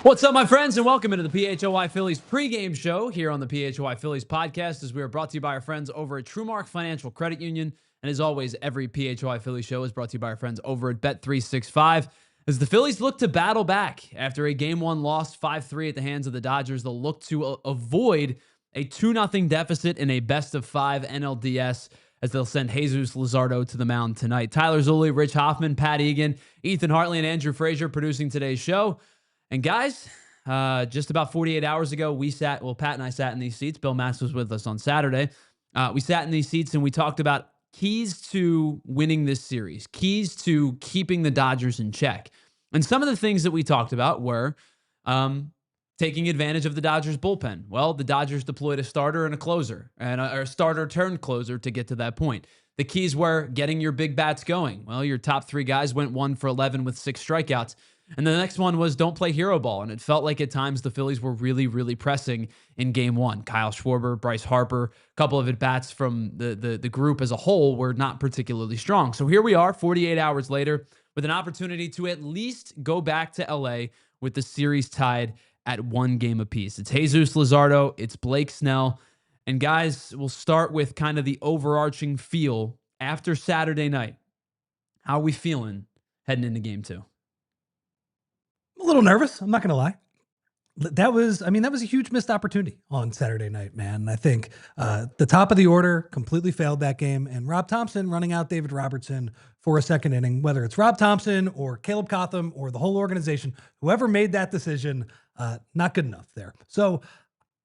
What's up, my friends, and welcome into the PHLY Phillies pregame show here on the PHLY Phillies podcast, as we are brought to you by our friends over at TrueMark Financial Credit Union. And as always, every PHLY Phillies show is brought to you by our friends over at Bet365. As the Phillies look to battle back after a Game 1 loss 5-3 at the hands of the Dodgers, they'll look to avoid a 2-0 deficit in a best-of-5 NLDS, as they'll send Jesus Luzardo to the mound tonight. Tyler Zulli, Rich Hoffman, Pat Egan, Ethan Hartley, and Andrew Frazier producing today's show. And guys, just about 48 hours ago, Pat and I sat in these seats. Bill Max was with us on Saturday. We sat in these seats and we talked about keys to winning this series, keys to keeping the Dodgers in check. And some of the things that we talked about were taking advantage of the Dodgers bullpen. Well, the Dodgers deployed a starter and a closer, and a starter turned closer to get to that point. The keys were getting your big bats going. Well, your top three guys went 1 for 11 with 6 strikeouts. And the next one was don't play hero ball. And it felt like at times the Phillies were really, really pressing in Game 1. Kyle Schwarber, Bryce Harper, a couple of at-bats from the group as a whole were not particularly strong. So here we are 48 hours later with an opportunity to at least go back to LA with the series tied at 1 game apiece. It's Jesus Luzardo. It's Blake Snell. And guys, we'll start with kind of the overarching feel after Saturday night. How are we feeling heading into Game 2? I'm a little nervous. I'm not going to lie. That was a huge missed opportunity on Saturday night, man. I think the top of the order completely failed that game. And Rob Thompson running out David Robertson for a second inning, whether it's Rob Thompson or Caleb Cotham or the whole organization, whoever made that decision, not good enough there. So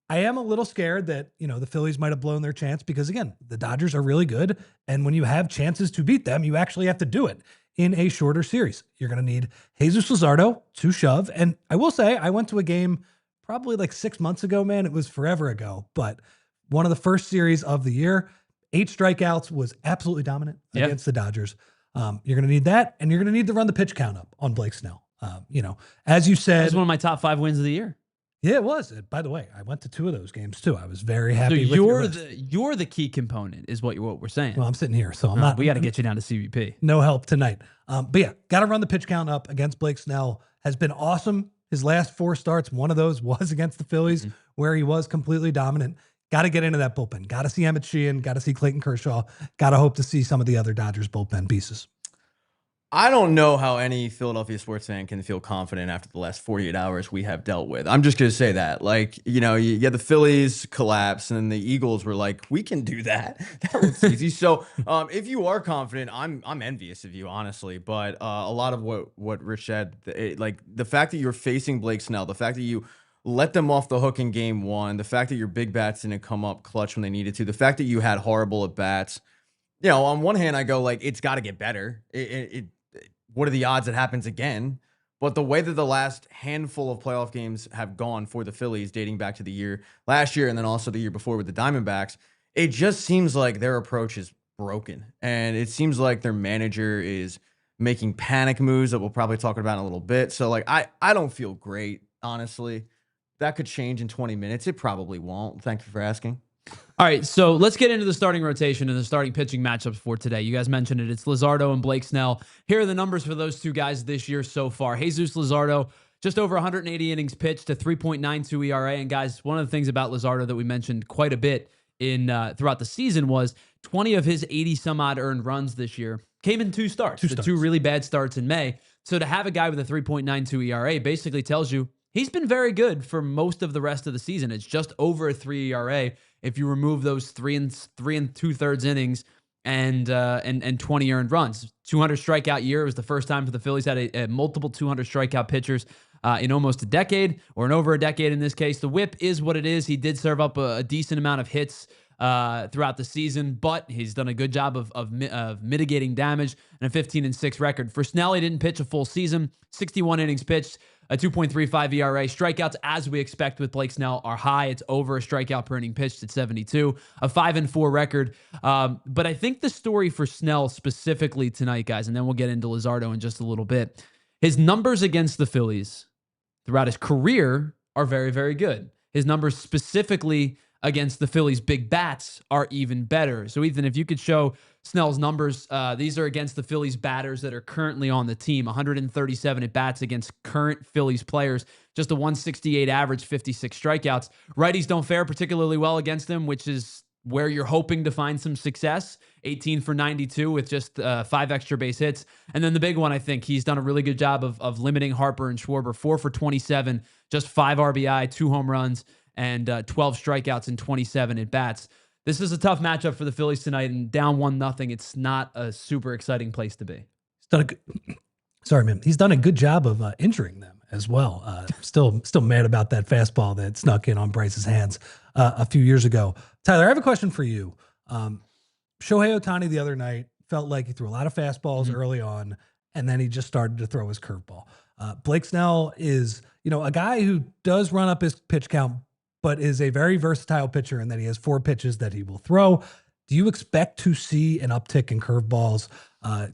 I am a little scared that, the Phillies might have blown their chance because, again, the Dodgers are really good. And when you have chances to beat them, you actually have to do it in a shorter series. You're going to need Jesus Luzardo to shove. And I will say, I went to a game probably like 6 months ago, man. It was forever ago, but one of the first series of the year, 8 strikeouts, was absolutely dominant against the Dodgers. You're going to need that, and you're going to need to run the pitch count up on Blake Snell. As you said, That was one of my top 5 wins of the year. Yeah, it was. By the way, I went to 2 of those games too. I was very happy. So you're the key component, is what we're saying. Well, I'm sitting here, so I'm not. We got to get you down to CVP. No help tonight. But yeah, got to run the pitch count up against Blake Snell. Has been awesome. His last 4 starts, one of those was against the Phillies, where he was completely dominant. Got to get into that bullpen. Got to see Emmett Sheehan. Got to see Clayton Kershaw. Got to hope to see some of the other Dodgers bullpen pieces. I don't know how any Philadelphia sports fan can feel confident after the last 48 hours we have dealt with. I'm just going to say that. You had the Phillies collapse, and then the Eagles were like, we can do that. That was easy. So if you are confident, I'm envious of you, honestly. But a lot of what Rich said, the fact that you're facing Blake Snell, the fact that you let them off the hook in Game 1, the fact that your big bats didn't come up clutch when they needed to, the fact that you had horrible at-bats, on one hand, I go, it's got to get better. What are the odds it happens again? But the way that the last handful of playoff games have gone for the Phillies, dating back to the year last year and then also the year before with the Diamondbacks, it just seems like their approach is broken. And it seems like their manager is making panic moves that we'll probably talk about in a little bit. So I don't feel great, honestly. That could change in 20 minutes. It probably won't. Thank you for asking. All right, so let's get into the starting rotation and the starting pitching matchups for today. You guys mentioned it. It's Luzardo and Blake Snell. Here are the numbers for those 2 guys this year so far. Jesus Luzardo, just over 180 innings pitched, a 3.92 ERA. And guys, one of the things about Luzardo that we mentioned quite a bit throughout the season was 20 of his 80-some-odd earned runs this year came in 2 starts. The 2 really bad starts in May. So to have a guy with a 3.92 ERA basically tells you he's been very good for most of the rest of the season. It's just over a 3 ERA if you remove those 3 2/3 innings and 20 earned runs. 200 strikeout year. It was the first time for the Phillies had a multiple 200 strikeout pitchers in almost a decade, or in over a decade in this case. The whip is what it is. He did serve up a decent amount of hits throughout the season, but he's done a good job of mitigating damage, and a 15-6 record. For Snell, he didn't pitch a full season, 61 innings pitched, a 2.35 ERA. Strikeouts, as we expect with Blake Snell, are high. It's over a strikeout per inning pitched at 72, a 5-4 record. But I think the story for Snell specifically tonight, guys, and then we'll get into Luzardo in just a little bit, his numbers against the Phillies throughout his career are very, very good. His numbers specifically against the Phillies' big bats are even better. So Ethan, if you could show Snell's numbers, these are against the Phillies batters that are currently on the team. 137 at bats against current Phillies players, just a 168 average, 56 strikeouts. Righties don't fare particularly well against him, which is where you're hoping to find some success. 18 for 92 with just 5 extra base hits. And then the big one, I think he's done a really good job of limiting Harper and Schwarber. 4 for 27, just 5 RBI, 2 home runs, and 12 strikeouts in 27 at bats. This is a tough matchup for the Phillies tonight, and down 1-0. It's not a super exciting place to be. He's done a good, sorry, man. He's done a good job of injuring them as well. Still mad about that fastball that snuck in on Bryce's hands a few years ago. Tyler, I have a question for you. Shohei Ohtani the other night felt like he threw a lot of fastballs early on, and then he just started to throw his curveball. Blake Snell is, a guy who does run up his pitch count, but is a very versatile pitcher in that he has 4 pitches that he will throw. Do you expect to see an uptick in curveballs,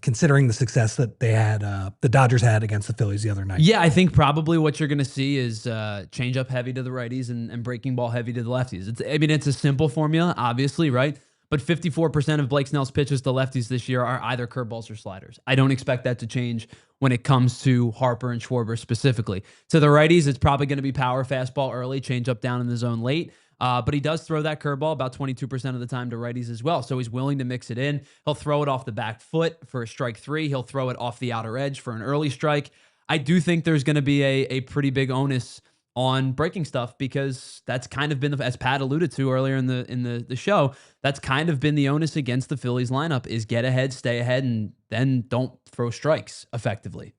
considering the success that they had, the Dodgers had against the Phillies the other night? Yeah, I think probably what you're going to see is change up heavy to the righties and breaking ball heavy to the lefties. It's a simple formula, obviously, right? But 54% of Blake Snell's pitches to lefties this year are either curveballs or sliders. I don't expect that to change when it comes to Harper and Schwarber specifically. To the righties, it's probably going to be power fastball early, change up down in the zone late. But he does throw that curveball about 22% of the time to righties as well. So he's willing to mix it in. He'll throw it off the back foot for a strike 3. He'll throw it off the outer edge for an early strike. I do think there's going to be a pretty big onus on breaking stuff, because that's kind of been, as Pat alluded to earlier in the show, that's kind of been the onus against the Phillies lineup, is get ahead, stay ahead, and then don't throw strikes effectively.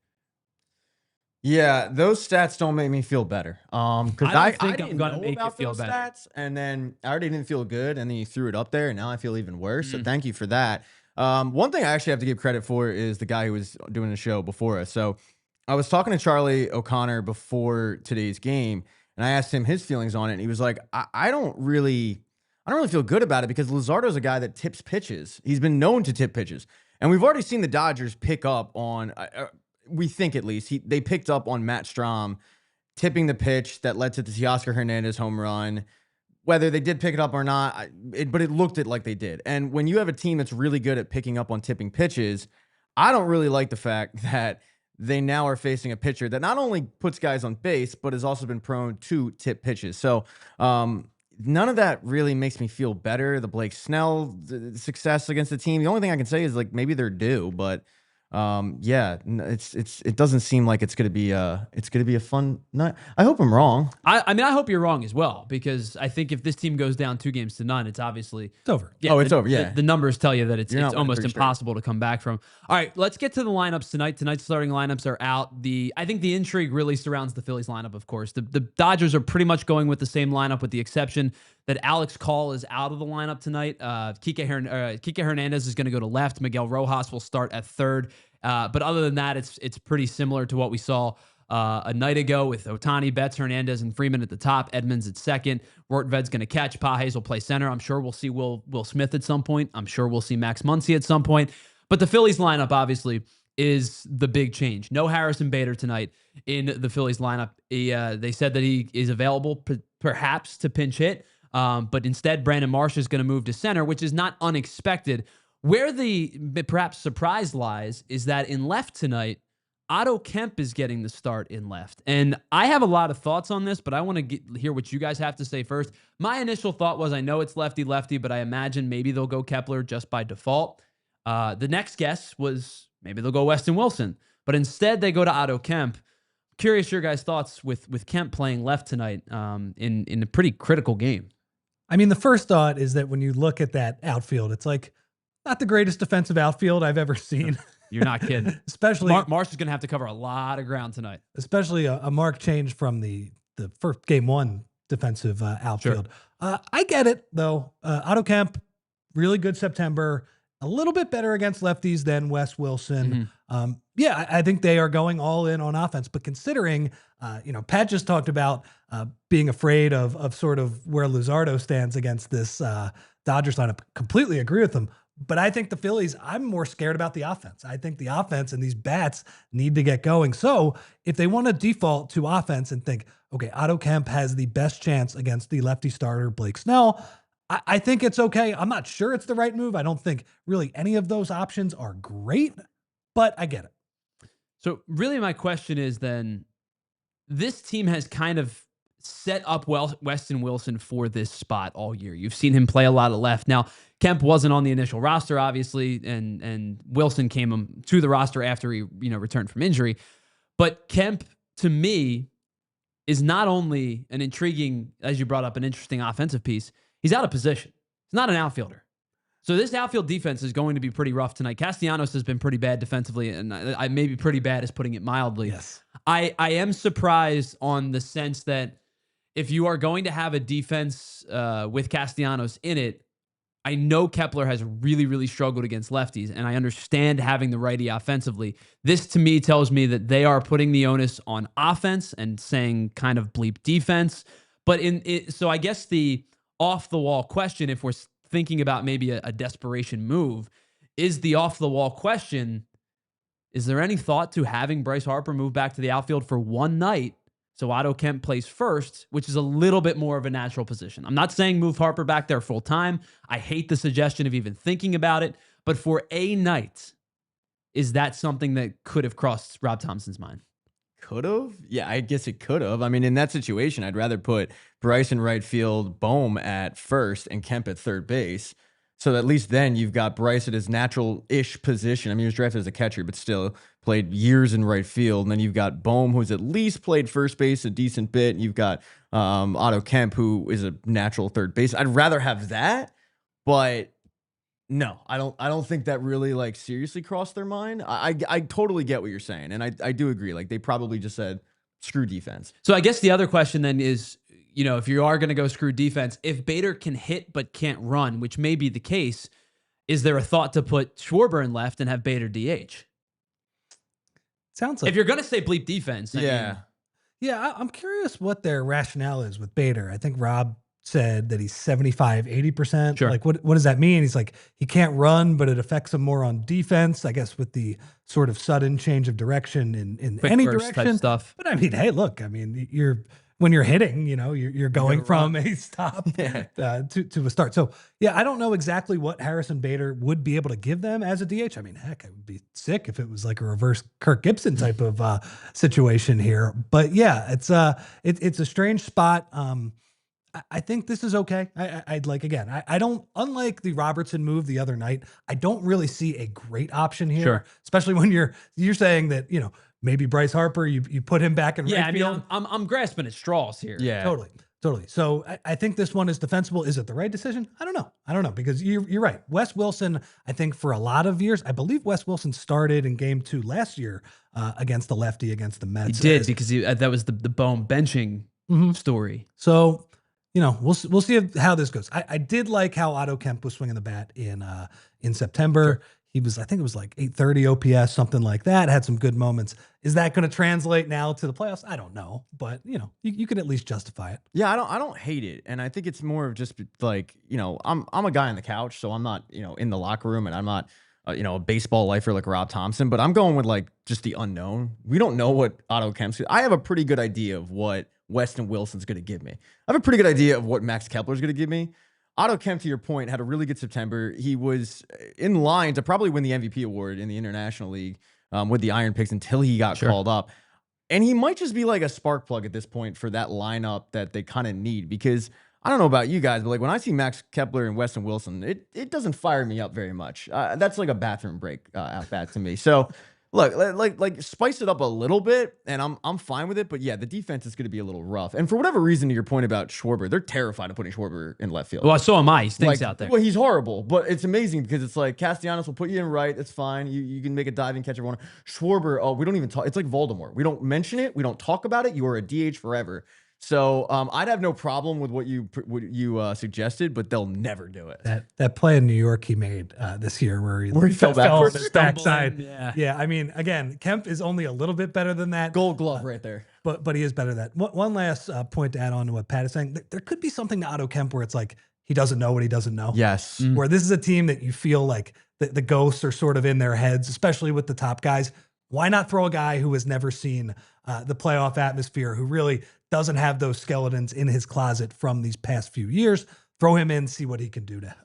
Yeah, those stats don't make me feel better. Because I think didn't I'm gonna know make you about feel those better. stats, and then I already didn't feel good, and then you threw it up there, and now I feel even worse. So thank you for that. One thing I actually have to give credit for is the guy who was doing the show before us. So I was talking to Charlie O'Connor before today's game, and I asked him his feelings on it, and he was like, I don't really feel good about it, because Luzardo's a guy that tips pitches. He's been known to tip pitches, and we've already seen the Dodgers pick up on. We think, at least, they picked up on Matt Strahm tipping the pitch that led to the Teoscar Hernandez home run. Whether they did pick it up or not, but it looked like they did. And when you have a team that's really good at picking up on tipping pitches, I don't really like the fact that they now are facing a pitcher that not only puts guys on base, but has also been prone to tip pitches. So none of that really makes me feel better. The Blake Snell success against the team, the only thing I can say is, like, maybe they're due, but it doesn't seem like it's gonna be a fun night. I hope I'm wrong. I mean, I hope you're wrong as well, because I think if this team goes down 2-0, it's obviously over. Yeah, it's over. Yeah, the numbers tell you that it's not almost winning 3 impossible to come back from. All right, let's get to the lineups tonight. Tonight's starting lineups are out. I think the intrigue really surrounds the Phillies lineup. Of course, the Dodgers are pretty much going with the same lineup, with the exception that Alex Call is out of the lineup tonight. Kike Hernandez is going to go to left. Miguel Rojas will start at third. But other than that, it's pretty similar to what we saw a night ago, with Ohtani, Betts, Hernandez, and Freeman at the top. Edmonds at second. Rortved's going to catch. Pages will play center. I'm sure we'll see Will Smith at some point. I'm sure we'll see Max Muncy at some point. But the Phillies lineup, obviously, is the big change. No Harrison Bader tonight in the Phillies lineup. They said that he is available perhaps to pinch hit, but instead Brandon Marsh is going to move to center, which is not unexpected. Where the perhaps surprise lies is that in left tonight, Otto Kemp is getting the start in left. And I have a lot of thoughts on this, but I want to hear what you guys have to say first. My initial thought was, I know it's lefty-lefty, but I imagine maybe they'll go Kepler just by default. The next guess was maybe they'll go Weston Wilson, but instead they go to Otto Kemp. Curious your guys' thoughts with Kemp playing left tonight in a pretty critical game. I mean, the first thought is that when you look at that outfield, it's like, not the greatest defensive outfield I've ever seen. You're not kidding. Especially Marsh is going to have to cover a lot of ground tonight. Especially a marked change from the first game 1 defensive outfield. Sure. I get it though. Otto Kemp, really good September, a little bit better against lefties than Wes Wilson. Yeah, I think they are going all in on offense, but considering, Pat just talked about being afraid of sort of where Luzardo stands against this Dodgers lineup. Completely agree with him. But I think the Phillies, I'm more scared about the offense. I think the offense and these bats need to get going. So if they want to default to offense and think, okay, Otto Kemp has the best chance against the lefty starter, Blake Snell, I think it's okay. I'm not sure it's the right move. I don't think really any of those options are great, but I get it. So really my question is then, this team has kind of set up Weston Wilson for this spot all year. You've seen him play a lot of left. Now, Kemp wasn't on the initial roster, obviously, and Wilson came to the roster after he returned from injury. But Kemp, to me, is not only an intriguing, as you brought up, an interesting offensive piece, he's out of position. He's not an outfielder. So this outfield defense is going to be pretty rough tonight. Castellanos has been pretty bad defensively, and I maybe pretty bad is putting it mildly. Yes. I am surprised on the sense that if you are going to have a defense with Castellanos in it, I know Kepler has really, really struggled against lefties, and I understand having the righty offensively. This, to me, tells me that they are putting the onus on offense and saying kind of bleep defense. But so I guess the off-the-wall question, if we're thinking about maybe a desperation move, is the off-the-wall question, is there any thought to having Bryce Harper move back to the outfield for one night so Otto Kemp plays first, which is a little bit more of a natural position? I'm not saying move Harper back there full time. I hate the suggestion of even thinking about it. But for a night, is that something that could have crossed Rob Thompson's mind? Could have? Yeah, I guess it could have. I mean, in that situation, I'd rather put Bryce in right field, Bohm at first, and Kemp at third base. So at least then you've got Bryce at his natural-ish position. I mean, he was drafted as a catcher, but still played years in right field. And then you've got Bohm, who's at least played first base a decent bit. And you've got Otto Kemp, who is a natural third base. I'd rather have that, but no, I don't think that really like seriously crossed their mind. I totally get what you're saying, and I do agree. Like they probably just said, screw defense. So I guess the other question then is, if you are going to go screw defense, if Bader can hit but can't run, which may be the case, is there a thought to put Schwarber in left and have Bader DH? Sounds like, if you're going to say bleep defense, I'm curious what their rationale is with Bader. I think Rob said that he's 75, 80%. Sure. Like, what does that mean? He's like, he can't run, but it affects him more on defense, I guess, with the sort of sudden change of direction in quick any burst direction type stuff. But I mean, hey, look, I mean, when you're hitting, you're going from a stop to a start. So yeah, I don't know exactly what Harrison Bader would be able to give them as a DH. I mean, heck, I would be sick if it was like a reverse Kirk Gibson type of situation here. But yeah, it's a strange spot. I think this is okay. I'd like, again, I don't, unlike the Robertson move the other night, I don't really see a great option here, Sure. Especially when you're saying that, maybe Bryce Harper, you put him back in right field. I mean, I'm grasping at straws here. Yeah, totally. So I think this one is defensible. Is it the right decision? I don't know because you're right. Wes Wilson, I think for a lot of years, I believe Wes Wilson started in Game 2 last year against the lefty against the Mets. He did because that was the Bohm benching story. So we'll see how this goes. I did like how Otto Kemp was swinging the bat in September. Sure. He was, I think it was like 830 OPS, something like that. Had some good moments. Is that going to translate now to the playoffs? I don't know, but you can at least justify it. Yeah, I don't hate it, and I think it's more of just like I'm a guy on the couch, so I'm not in the locker room, and I'm not a baseball lifer like Rob Thompson, but I'm going with like just the unknown. We don't know what Otto Kemp's. I have a pretty good idea of what Weston Wilson's going to give me. I have a pretty good idea of what Max Kepler's going to give me. Otto Kemp, to your point, had a really good September. He was in line to probably win the MVP award in the International League with the Iron Picks until he got called up. And he might just be like a spark plug at this point for that lineup that they kind of need, because I don't know about you guys, but like when I see Max Kepler and Weston Wilson, it doesn't fire me up very much. That's like a bathroom break at bat to me. So look, like spice it up a little bit, and I'm fine with it. But yeah, the defense is going to be a little rough. And for whatever reason, to your point about Schwarber, they're terrified of putting Schwarber in left field. Well, so am I. He stinks out there. Well, he's horrible, but it's amazing because it's like Castellanos will put you in right. It's fine. You can make a diving catch everyone. Schwarber, we don't even talk. It's like Voldemort. We don't mention it. We don't talk about it. You are a DH forever. So I'd have no problem with what you suggested, but they'll never do it. That play in New York he made this year where he fell backwards, on his backside. Yeah. I mean, again, Kemp is only a little bit better than that. Gold glove right there. But he is better than that. One last point to add on to what Pat is saying. There could be something to Otto Kemp where it's like he doesn't know what he doesn't know. Yes. Where this is a team that you feel like the ghosts are sort of in their heads, especially with the top guys. Why not throw a guy who has never seen the playoff atmosphere, who really doesn't have those skeletons in his closet from these past few years? Throw him in, see what he can do to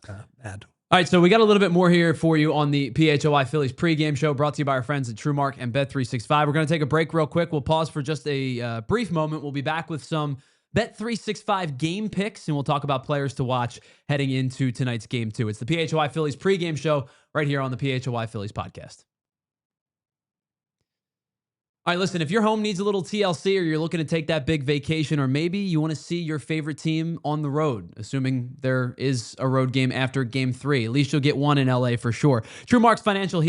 add. All right, so we got a little bit more here for you on the PHLY Phillies pregame show, brought to you by our friends at TrueMark and Bet365. We're going to take a break real quick. We'll pause for just a brief moment. We'll be back with some Bet365 game picks, and we'll talk about players to watch heading into tonight's game 2. It's the PHLY Phillies pregame show right here on the PHLY Phillies podcast. All right, listen, if your home needs a little TLC, or you're looking to take that big vacation, or maybe you want to see your favorite team on the road, assuming there is a road game after game 3, at least you'll get one in LA for sure. TrueMark Financial's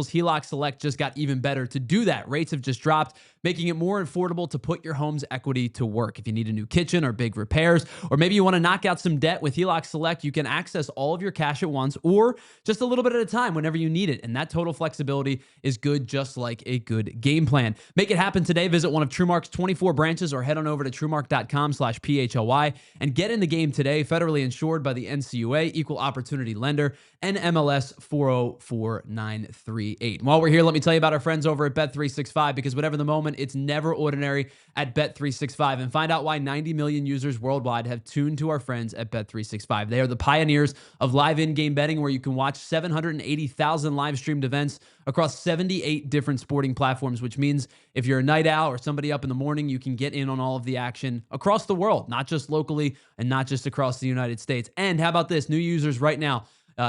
HELOC Select just got even better to do that. Rates have just dropped, making it more affordable to put your home's equity to work. If you need a new kitchen or big repairs, or maybe you want to knock out some debt with HELOC Select, you can access all of your cash at once or just a little bit at a time whenever you need it. And that total flexibility is good, just like a good game plan. Make it happen today. Visit one of TrueMark's 24 branches or head on over to TrueMark.com/PHLY and get in the game today. Federally insured by the NCUA, Equal Opportunity Lender, NMLS 404938. While we're here, let me tell you about our friends over at Bet365, because whatever the moment, it's never ordinary at Bet365. And find out why 90 million users worldwide have tuned to our friends at Bet365. They are the pioneers of live in-game betting, where you can watch 780,000 live streamed events across 78 different sporting platforms, which means if you're a night owl or somebody up in the morning, you can get in on all of the action across the world, not just locally and not just across the United States. And how about this? New users right now,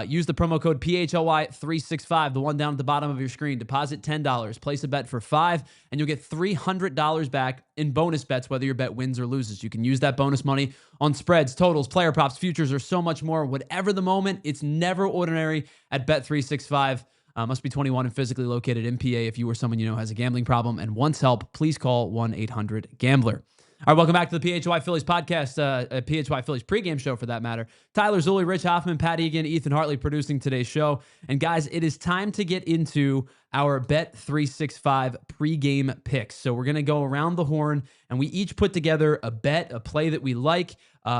use the promo code PHLY365, the one down at the bottom of your screen. Deposit $10, place a bet for $5, and you'll get $300 back in bonus bets, whether your bet wins or loses. You can use that bonus money on spreads, totals, player props, futures, or so much more. Whatever the moment, it's never ordinary at Bet365. Must be 21 and physically located in PA. If you or someone you know has a gambling problem and wants help, please call 1-800-GAMBLER. All right, welcome back to the PHY Phillies podcast, PHY Phillies pregame show for that matter. Tyler Zulli, Rich Hoffman, Pat Egan, Ethan Hartley producing today's show. And guys, it is time to get into our Bet365 pregame picks. So we're going to go around the horn, and we each put together a bet, a play that we like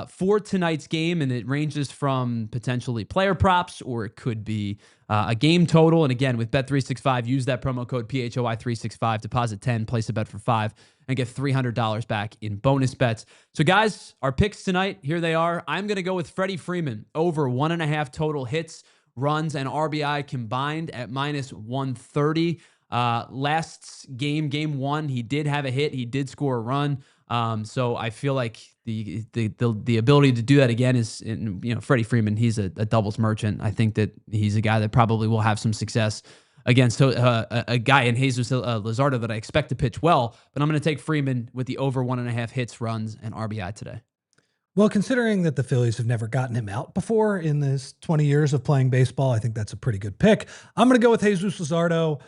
for tonight's game. And it ranges from potentially player props, or it could be a game total. And again, with Bet365, use that promo code PHLY365, deposit 10, place a bet for 5, and get $300 back in bonus bets. So guys, our picks tonight, here they are. I'm going to go with Freddie Freeman over 1.5 total hits, runs, and RBI combined at -130. Last game 1, he did have a hit. He did score a run. So I feel like the ability to do that again is, Freddie Freeman, he's a doubles merchant. I think that he's a guy that probably will have some success against a guy in Jesus Luzardo that I expect to pitch well, but I'm going to take Freeman with the over 1.5 hits, runs, and RBI today. Well, considering that the Phillies have never gotten him out before in this 20 years of playing baseball, I think that's a pretty good pick. I'm going to go with Jesus Luzardo,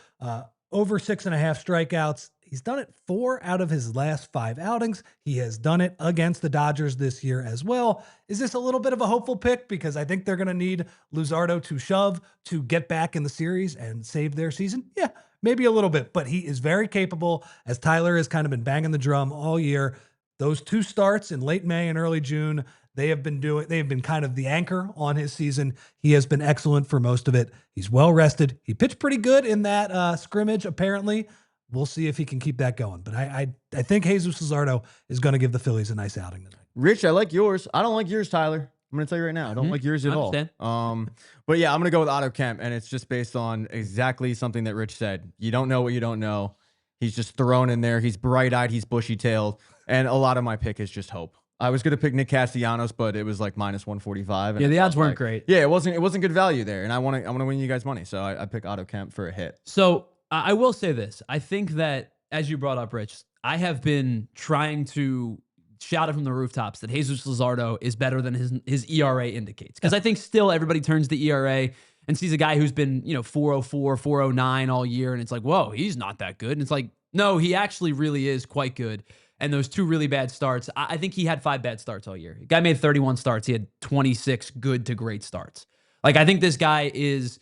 over 6.5 strikeouts. He's done it 4 out of his last 5 outings. He has done it against the Dodgers this year as well. Is this a little bit of a hopeful pick? Because I think they're going to need Luzardo to shove to get back in the series and save their season. Yeah, maybe a little bit, but he is very capable, as Tyler has kind of been banging the drum all year. Those 2 starts in late May and early June, they have been kind of the anchor on his season. He has been excellent for most of it. He's well rested. He pitched pretty good in that scrimmage, apparently. We'll see if he can keep that going. But I think Jesus Luzardo is going to give the Phillies a nice outing tonight. Rich, I like yours. I don't like yours, Tyler. I'm going to tell you right now. I don't like yours at all. But yeah, I'm going to go with Otto Kemp, and it's just based on exactly something that Rich said. You don't know what you don't know. He's just thrown in there. He's bright-eyed. He's bushy-tailed. And a lot of my pick is just hope. I was going to pick Nick Castellanos, but it was like -145. Yeah, the odds weren't great. Yeah, it wasn't good value there, and I want to win you guys money, so I pick Otto Kemp for a hit. So I will say this. I think that, as you brought up, Rich, I have been trying to shout it from the rooftops that Jesus Luzardo is better than his ERA indicates. Because I think still everybody turns the ERA and sees a guy who's been, 404, 409 all year, and it's like, whoa, he's not that good. And it's like, no, he actually really is quite good. And those 2 really bad starts, I think he had 5 bad starts all year. The guy made 31 starts. He had 26 good to great starts. Like, I think this guy is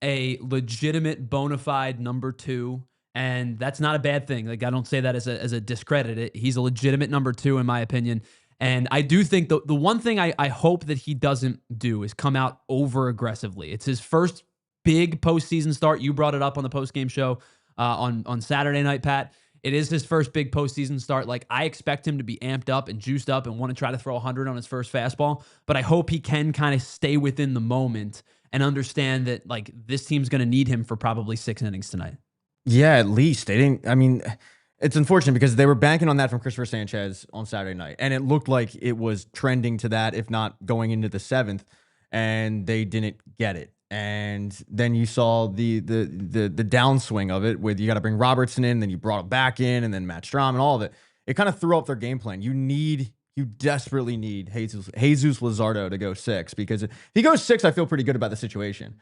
a legitimate bona fide number 2, and that's not a bad thing. Like, I don't say that as a discredit. He's a legitimate number 2 in my opinion. And I do think the one thing I hope that he doesn't do is come out over aggressively. It's his first big postseason start. You brought it up on the postgame show on Saturday night, Pat. It is his first big postseason start. Like, I expect him to be amped up and juiced up and want to try to throw 100 on his first fastball. But I hope he can kind of stay within the moment and understand that, like, this team's going to need him for probably 6 innings tonight. Yeah, at least. They didn't, I mean, it's unfortunate because they were banking on that from Christopher Sanchez on Saturday night. And it looked like it was trending to that, if not going into the 7th. And they didn't get it. And then you saw the downswing of it with you got to bring Robertson in, then you brought him back in, and then Matt Strom and all of it. It kind of threw up their game plan. You desperately need Jesus Luzardo to go 6, because if he goes 6, I feel pretty good about the situation.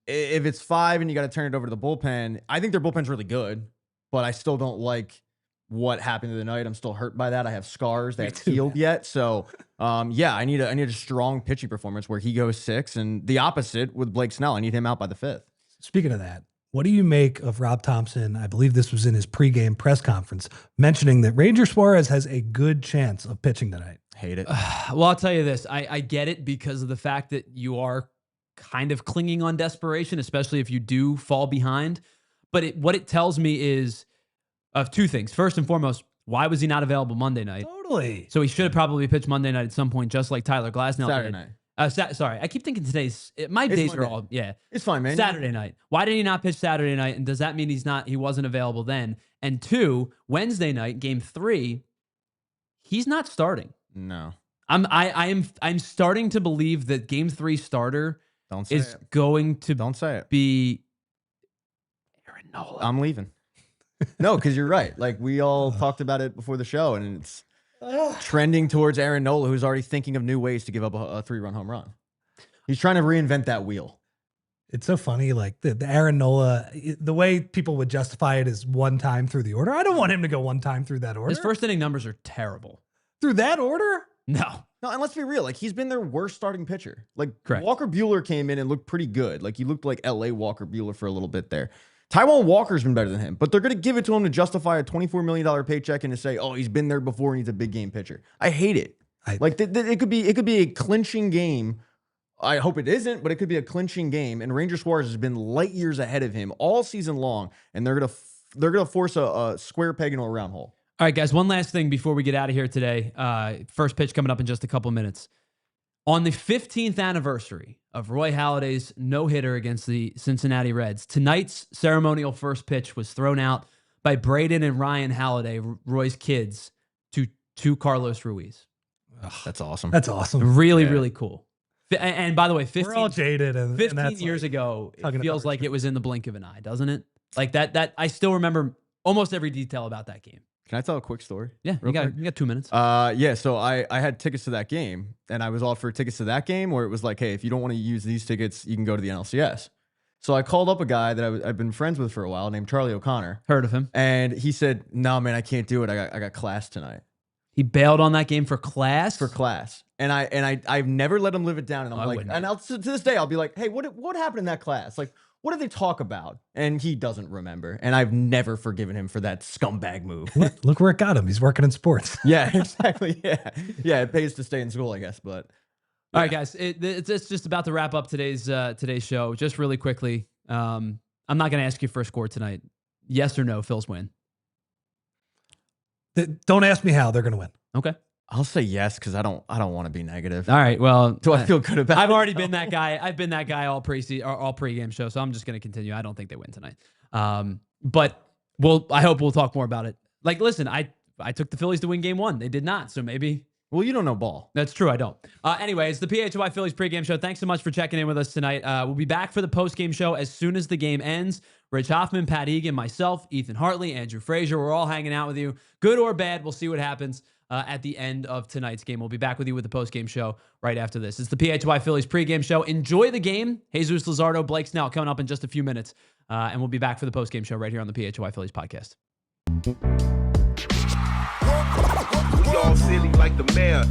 If it's 5 and you got to turn it over to the bullpen, I think their bullpen's really good, but I still don't like what happened the other night. I'm still hurt by that. I have scars that haven't healed yet. So, yeah, I need a strong pitching performance where he goes 6, and the opposite with Blake Snell. I need him out by the 5th. Speaking of that, what do you make of Rob Thompson? I believe this was in his pregame press conference, mentioning that Ranger Suarez has a good chance of pitching tonight. Hate it. Well, I'll tell you this. I get it because of the fact that you are kind of clinging on desperation, especially if you do fall behind. But what it tells me is of 2 things. First and foremost, why was he not available Monday night? Totally. So he should have probably pitched Monday night at some point, just like Tyler Glasnow Saturday did. night. Sorry, I keep thinking my days are all, yeah. It's fine, man. Saturday night. Why did he not pitch Saturday night? And does that mean he wasn't available then? And 2, Wednesday night, game 3, he's not starting. No. I'm starting to believe that game 3 starter is going to be Aaron Nola. I'm leaving. No, because you're right. Like, we all talked about it before the show, and it's trending towards Aaron Nola, who's already thinking of new ways to give up a 3-run home run. He's trying to reinvent that wheel. It's so funny, like the Aaron Nola, the way people would justify it is 1 time through the order. I don't want him to go 1 time through that order. His first inning numbers are terrible. Through that order? No, and let's be real. Like, he's been their worst starting pitcher. Like, correct. Walker Buehler came in and looked pretty good. Like, he looked like LA Walker Buehler for a little bit there. Taijuan Walker's been better than him, but they're going to give it to him to justify a $24 million paycheck and to say, oh, he's been there before and he's a big game pitcher. I hate it. It could be a clinching game. I hope it isn't, but it could be a clinching game. And Ranger Suarez has been light years ahead of him all season long, and they're gonna force a square peg into a round hole. All right, guys. One last thing before we get out of here today. First pitch coming up in just a couple minutes. On the 15th anniversary of Roy Halladay's no-hitter against the Cincinnati Reds, tonight's ceremonial first pitch was thrown out by Braden and Ryan Halladay, Roy's kids, to Carlos Ruiz. Ugh, that's awesome. That's awesome. Really cool. And by the way, 15, we're all jaded. 15 years ago, it feels like it was in the blink of an eye, doesn't it? Like that I still remember almost every detail about that game. Can I tell a quick story? Yeah, you got 2 minutes. Yeah, so I had tickets to that game, and I was offered tickets to that game where it was like, hey, if you don't want to use these tickets, you can go to the NLCS. So I called up a guy that I've been friends with for a while named Charlie O'Connor. Heard of him. And he said, no, man, I can't do it. I got class tonight. He bailed on that game for class? For class. And I've never let him live it down. And I'm like, and to this day, I'll be like, hey, what happened in that class? Like, what did they talk about? And he doesn't remember. And I've never forgiven him for that scumbag move. Look where it got him. He's working in sports. Yeah, exactly. Yeah. It pays to stay in school, I guess. But yeah. All right, guys, it's just about to wrap up today's show. Just really quickly, I'm not going to ask you for a score tonight. Yes or no, Phils win. Don't ask me how. They're going to win. Okay. I'll say yes because I don't want to be negative. All right. Well, do I feel good about it? I've already been that guy. I've been that guy all pregame show, so I'm just going to continue. I don't think they win tonight. But I hope we'll talk more about it. Like, listen, I took the Phillies to win game 1. They did not, so maybe. Well, you don't know ball. That's true. I don't. Anyways, the PHLY Phillies pregame show. Thanks so much for checking in with us tonight. We'll be back for the postgame show as soon as the game ends. Rich Hoffman, Pat Egan, myself, Ethan Hartley, Andrew Frazier. We're all hanging out with you. Good or bad, we'll see what happens at the end of tonight's game. We'll be back with you with the postgame show right after this. It's the PHLY Phillies pregame show. Enjoy the game. Jesus Luzardo, Blake Snell coming up in just a few minutes. And we'll be back for the postgame show right here on the PHLY Phillies podcast. We all silly like the mayor.